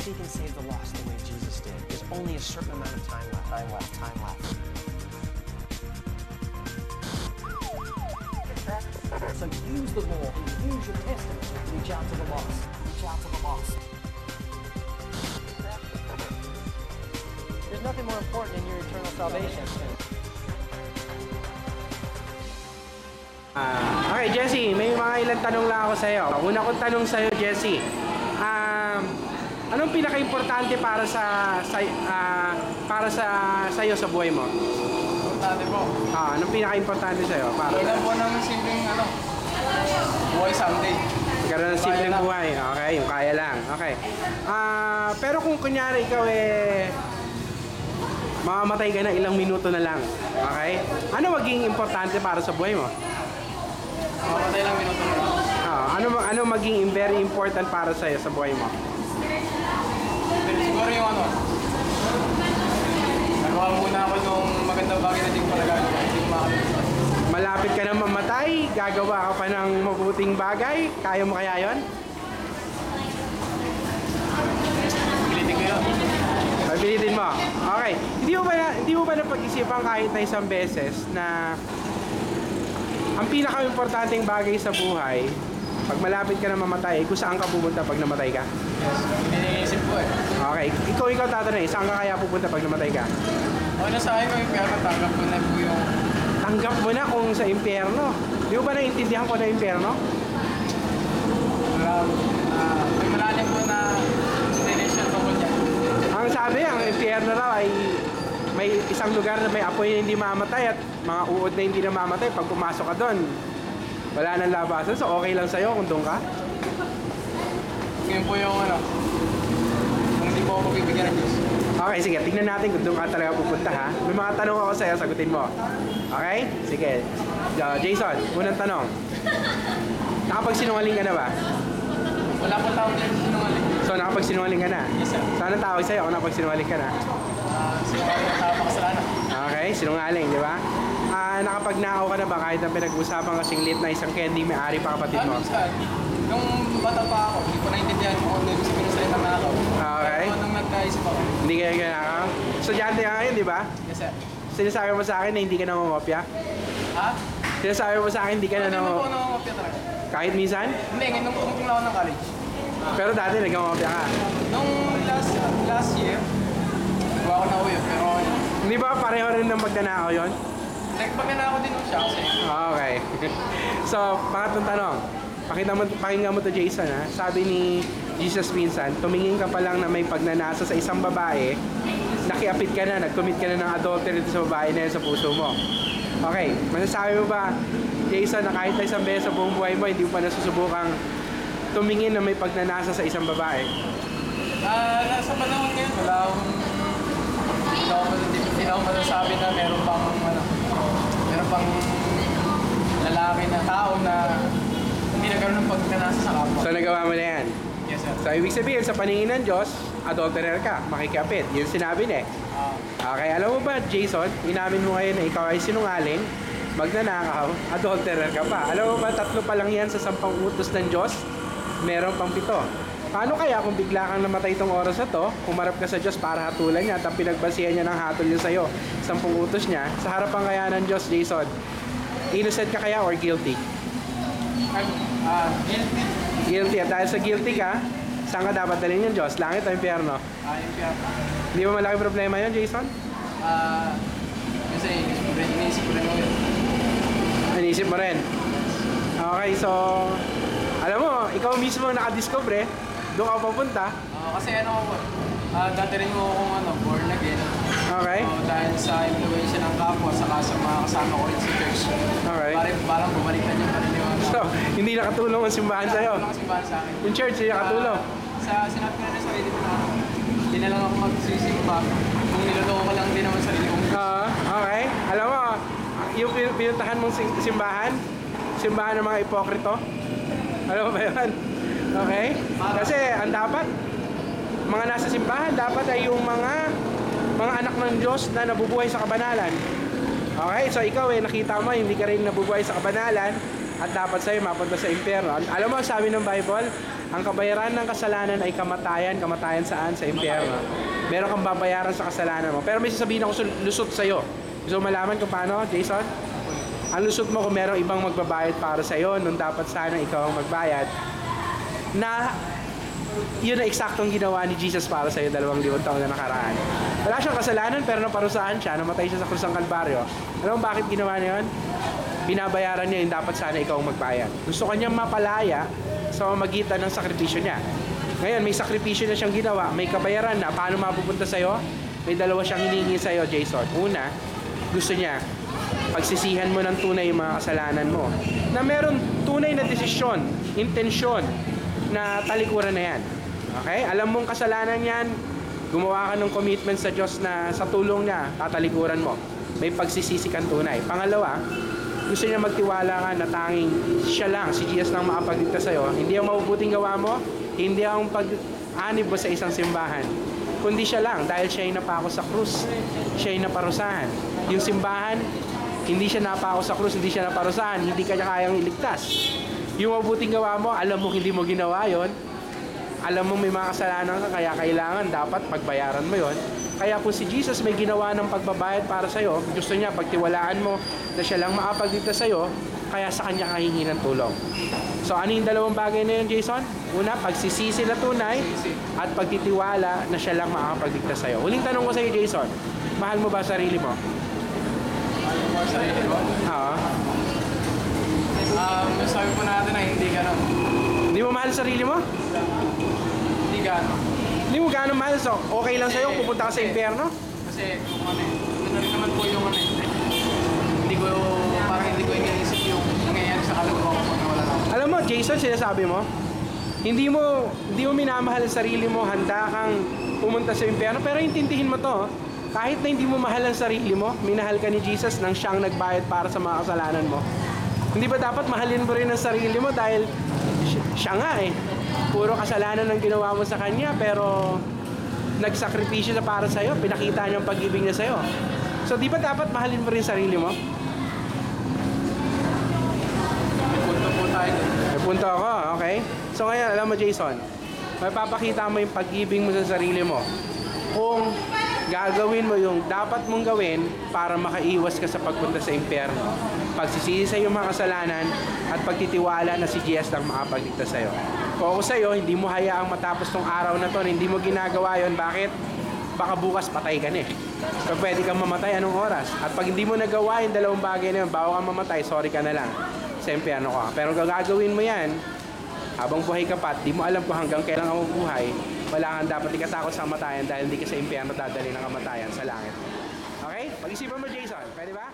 if he can save the lost the way Jesus did, there's only a certain amount of time left. Time left. So use the law, use your testament to reach out to the lost. Reach out to the lost. There's nothing more important than your eternal salvation. Okay, Jesse, may mga ilang tanong lang ako sa'yo. Una kong tanong sa'yo, Jesse. Anong pinaka-importante para sa'yo sa buhay mo? Importante po. Anong pinaka-importante sa'yo? Kailan po ng simpleng buhay someday. Magkaroon ng simpleng buhay. Okay, yung kaya lang. Okay. Pero kung kunyari ikaw mamamatay ka na ilang minuto na lang. Okay? Ano maging importante para sa buhay mo? Mamamatay lang minuto na lang. Ano maging very important para sa'yo sa buhay mo? Siguro yung nagawa muna ako nung magandang bagay na di ko pala gagawa. Hindi ko makakalimutan. Malapit ka na mamatay, gagawa ka pa ng mabuting bagay, kaya mo kaya yon? Pilitin ko yun. Pilitin mo. Okay. Hindi mo ba napag-isipan kahit na isang beses na ang pinaka-importanting bagay sa buhay, pag malapit ka na mamatay, kung saan ka pupunta pag namatay ka? Yes, iniisip ko Okay. Ikaw tatanungin, saan ka kaya pupunta pag namatay ka? Okay na sa akin ko yung piyano, tanggap ko na po yung... Tanggap mo na kung sa impyerno. Di mo ba naiintindihan ko na impyerno? May malalim po na explanation ko dyan. Ang sabi, ang impyerno raw ay may isang lugar na may apoy na hindi mamatay at mga uod na hindi na mamatay. Pag pumasok ka doon, wala nang labasan. So okay lang sa'yo kung doon ka? Ngayon po yung kung hindi po ako bibigyan ng Diyos. Okay, sige. Tingnan natin kung doon ka talaga pupunta, ha? May mga tanong ako sa'yo, sagutin mo. Okay? Sige. Jason, unang tanong. Nakapagsinungaling ka na ba? Wala po tawag din sinungaling. So nakapagsinungaling ka na? Yes, sir. Saan ang tawag sa'yo kung nakapagsinungaling ka na? Sinungaling na tao pa kasalanan. Okay, sinungaling, di ba? Nakapagnakaw ka na ba kahit ang pinag-usapan kasing lit na isang candy may-ari pa kapatid mo? Minsan, nung bata pa ako, hindi ko naintindihan kung ano ibig sabihin ng salita na ako. Okay. Pero nung nagkaisip ako. Hindi ka ginakaw? Estudyante ka ngayon, di ba? Yes, sir. Sinasabi mo sa akin na hindi ka nangungopia? Ha? Sinasabi mo sa akin hindi ka na Hindi mo po nangungopia? nangungopia talaga. Kahit minsan? Hindi, nung tumutung lang ako ng college. Pero dati nagkangopia ka. Nung last year, gawa ko na uwi, pero Hindi ba pareho rin ng magnanakaw yun? nagpagana ako din nung siya kasi. Okay. So, pangatlong tanong. Pakinggan mo to, Jason, ha? Sabi ni Jesus minsan, tumingin ka pa lang na may pagnanasa sa isang babae, nakiapit ka na, nag-commit ka na ng adultery sa babae na yan sa puso mo. Okay, masasabi mo ba, Jason, na kahit na isang beses sa buong buhay mo, hindi mo pa nasusubukang tumingin na may pagnanasa sa isang babae? Sa panahon ngayon, hindi ako masasabi na meron pang lalaki na tao na hindi nagkaroon ng pagkanasa sa kapwa. So, nagawa mo na yan? Yes, sir. So, ibig sabihin, sa paningin ng Diyos, adulterer ka, makikiapit. Yun sinabi niya. Okay, alam mo ba, Jason, inamin mo ngayon na ikaw ay sinungaling, magnanakaw, adulterer ka pa. Alam mo ba, 3 pa lang yan sa 10 utos ng Diyos, meron pang 7. Paano kaya kung bigla kang namatay itong oras na to, humarap ka sa Diyos para hatulan niya at ang pinagbasihan niya ng hatol niya sa'yo, 10 utos niya, sa harapan kaya ng Diyos, Jason, innocent ka kaya or guilty? Guilty. Guilty. At dahil sa guilty ka, saan ka dapat dalhin yung Diyos? Langit o impyerno? Impyerno. Hindi ba malaki problema yun, Jason? Kasi iniisip ko rin ako yun. Inisip mo rin? Okay, so, alam mo, ikaw mismo ang nakadiscover, doon ka papunta. Kasi dati rin mo akong born again. Okay. Dahil sa influensya ng kapwa, saka sa mga kasama ko rin sa church. Okay. Parang bumalikan yung paniniwala. So, hindi nakatulong ang simbahan sa'yo? Hindi nakatulong sa akin. Yung church, hindi nakatulong? Sinabi ko na sa sarili ko na hindi na lang ako magsisimba kung niloloko ko lang din naman sarili ko. Okay. Alam mo, yung pinuntahan mong simbahan ng mga ipokrito, alam mo ba yun? Okay? Kasi ang dapat, mga nasa simbahan, dapat ay yung mga anak ng Diyos na nabubuhay sa kabanalan. Okay? So ikaw nakita mo, hindi ka rin nabubuhay sa kabanalan at dapat sa'yo mapunta sa impyerno. Alam mo, sabi ng Bible, Ang kabayaran ng kasalanan ay kamatayan. Kamatayan saan? Sa impyerno. Meron kang babayaran sa kasalanan mo. Pero may sasabihin ako lusot sa'yo. Gusto mo malaman kung paano, Jason? Ang lusot mo kung merong ibang magbabayad para sa'yo, nung dapat sana ikaw ang magbayad, na yun na eksaktong ginawa ni Jesus para sa'yo 2,000 taon na nakaraan. Wala siyang kasalanan pero naparusahan siya, namatay siya sa krus ng Kalbaryo. Alam mo bakit ginawa niya yun? Binabayaran niya yung dapat sana ikaw ang magbayad. Gusto kanyang mapalaya sa magitan ng sakripisyo niya. Ngayon, may sakripisyo na siyang ginawa, may kabayaran na. Paano mapupunta sa'yo? May dalawa siyang hinihingi sa'yo, Jason. Una, gusto niya pagsisihan mo ng tunay yung mga kasalanan mo. Na meron tunay na desisyon, intensyon na talikuran na yan. Okay? Alam mong kasalanan yan, gumawa ka ng commitment sa Diyos na sa tulong niya, tatalikuran mo. May pagsisisi kang tunay. Pangalawa, gusto niya magtiwala ka na tanging siya lang, si Jesus lang makapagligtas sa'yo. Hindi ang mabubuting gawa mo, hindi ang pag-anib mo sa isang simbahan, kundi siya lang dahil siya ay napako sa krus, siya ay naparusahan. Yung simbahan, hindi siya napako sa krus, hindi siya naparusahan, hindi kanya kayang iligtas. Yung mabuting gawa mo, alam mo hindi mo ginawa yon, alam mo may mga kasalanan ka, kaya kailangan dapat pagbayaran mo yon. Kaya kung si Jesus may ginawa ng pagbabayad para sa'yo, gusto niya pagtiwalaan mo na siya lang makapagligtas sa'yo, kaya sa kanya kahingi ng tulong. So ano yung dalawang bagay na yun, Jason? Una, pagsisisi na tunay at pagtitiwala na siya lang makakapagligtas sa'yo. Huling tanong ko sa'yo, Jason, mahal mo ba sarili mo? Sarili ko? Oo. Sabi po natin na hindi gano'n. Hindi mo mahal sarili mo? Hindi gano'n. Hindi mo gano'n mahal, so okay lang sa'yo pupunta ka sa impyerno? Kasi kung ano na rin naman po yung hindi ko, parang hindi ko iniisip yung nangyayari sa kaluluwa ko pag nawala na ako. Alam mo, Jason, sinasabi mo, hindi mo minamahal ang sarili mo, handa kang pumunta sa impyerno, pero intindihin mo to, kahit na hindi mo mahal ang sarili mo, minahal ka ni Jesus nang siyang nagbayad para sa mga kasalanan mo. Hindi ba dapat mahalin mo rin ang sarili mo dahil siya nga puro kasalanan ang ginawa mo sa kanya, pero nagsakripisyo na para sa'yo, pinakita niya ang pag-ibig niya sa'yo. So di ba dapat mahalin mo rin sarili mo? May punto po tayo dun. May punto ako, okay? So ngayon, alam mo Jason, mapapakita mo yung pag-ibig mo sa sarili mo kung gagawin mo yung dapat mong gawin para makaiwas ka sa pagpunta sa impyerno. Pagsisisi sa iyong mga kasalanan at pagtitiwala na si Jesus lang makapagligtas sa'yo. Kung ako sa'yo, hindi mo hayaang matapos tong araw na to, hindi mo ginagawa yon. Bakit? Baka bukas patay ka na So pwede kang mamatay anong oras. At pag hindi mo nagawa yung dalawang bagay na yun, bago kang mamatay, sorry ka na lang. Sa impyerno ka. Pero kung gagawin mo yan, habang buhay ka pa at di mo alam kung hanggang kailan ka mabuhay, wala kang dapat ikatakot sa kamatayan dahil hindi ka sa impyerno dadali ng kamatayan sa langit. Okay? Pag-isipan mo, Jason. Pwede ba?